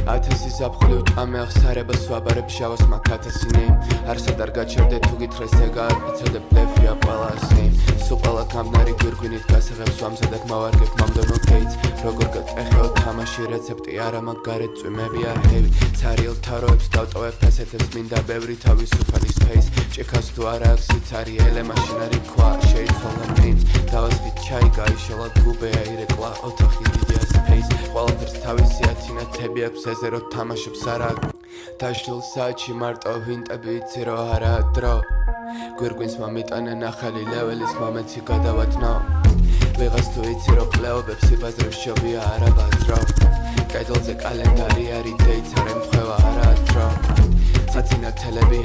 ათასი ზაფხული უტყამე აღსარებას ვაბარებ შავას მაქათასინი არსად არ გაჩერდე თუ გითხრეს ეგ არ იცოდე ბლეფია ყველასი სულ ყველა გამნარი გვირგვინით გასაღებს ვამზადებ მავარგებ მამდონო გეითს როგორ გატეხეო თამაში რეცეპტი არა მაგარეთ წვიმებია ჰევი ცარიელ თაროებს დავტოვებ ფასეთებს მინდა ბევრი თავისუფალი სპეის ჭიქას თუ არა აქვს სიცარი ელე მაშინ არის ქვა შეიცვალა მინს დავასვით ჩაი გაიშალა გუბე აირეკლა ოთახი დიდია სპეის ყველაფერს თავისი ათინათები აქვს ეზე რო თამაშობს არა დაშლილ საათში მარტო ვინტები იცი რო არაა დრო გვირგვინს მომიტანენ ახალი ლეველის მომენტი გადავატნო ვიღას თუ იცი რო ყლეობებს იბაზრებს შობია არა ბაზრო კედელზე კალენდარი არის დეითს არ ემთხვევა არა დრო ცაცინათელები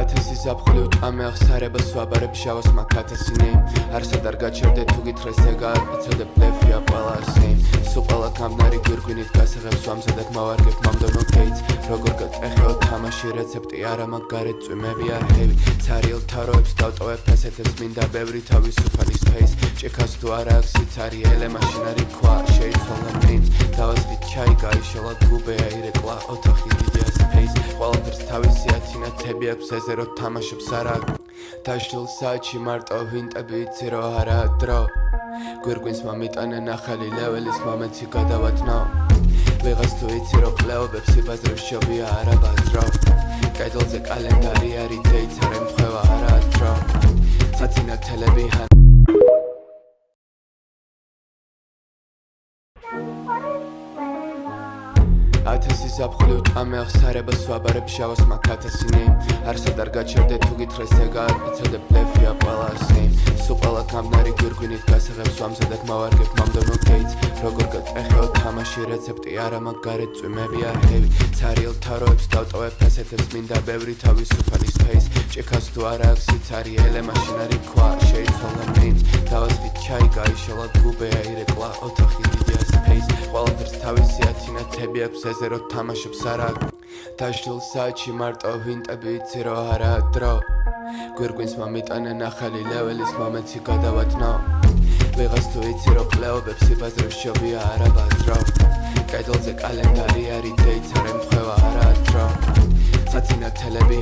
ათასი ზაფხული უტყამე აღსარებას ვაბარებ შავას მაქათასინი არსად არ გაჩერდე თუ გითხრეს ეგ არ იცოდე ბლეფია ყველასი სულ ყველა გამნარი გვირგვინით გასაღებს ვამზადებ მავარგებ მამდონო გეითს როგორ გატეხეო თამაში რეცეპტი არა მაგარეთ წვიმებია ჰევი ცარიელ თაროებს დავტოვებ ფასეთებს მინდა ბევრი თავისუფალი სპეის ჭიქას თუ არა აქვს სიცარი ელე მაშინ არის ქვა შეიცვალა მინს დავასვით ჩაი გაიშალა გუბე აირეკლა ოთახი დიდია სპეის ყველაფერს თავისი ათინათები აქვს ეზე რო თამაშობს არა დაშლილ საათში მარტო ვინტები იცი რო არაა დრო გვირგვინს მომიტანენ ახალი ლეველის მომენტი გადავატნო ვიღას თუ იცი რო ყლეობებს იბაზრებს შობია არა ბაზრო კედელზე კალენდარი არის დეითს არ ემთხვევა არა დრო ცაცინათელები ათასი ზაფხული უტყამე აღსარებას ვაბარებ შავას მაქათასინი არსად არ გაჩერდე თუ გითხრეს ეგ არ იცოდე ბლეფია ყველასი სულ ყველა გამნარი გვირგვინით გასაღებს ვამზადებ მავარგებ მამდონო გეითს როგორ გატეხეო თამაში რეცეპტი არა მაგარეთ წვიმებია ჰევი ცარიელ თაროებს დავტოვებ ფასეთებს მინდა ბევრი თავისუფალი სპეის ჭიქას თუ არა აქვს სიცარი ელე მაშინ არის ქვა შეიცვალა მინს დავასვით ჩაი გაიშალა გუბე აირეკლა ოთახი დიდია სპეის ყველაფერს თავისი ათინათები აქვს ეზე რო თამაშობს არა დაშლილ საათში მარტო ვინტები იცი რო არაა დრო გვირგვინს მომიტანენ ახალი ლეველის მომენტი გადავატნო ვიღას თუ იცი რო ყლეობებს იბაზრებს შობია არა ბაზრო კედელზე კალენდარი არის დეითს არ ემთხვევა არა დრო ცაცინათელები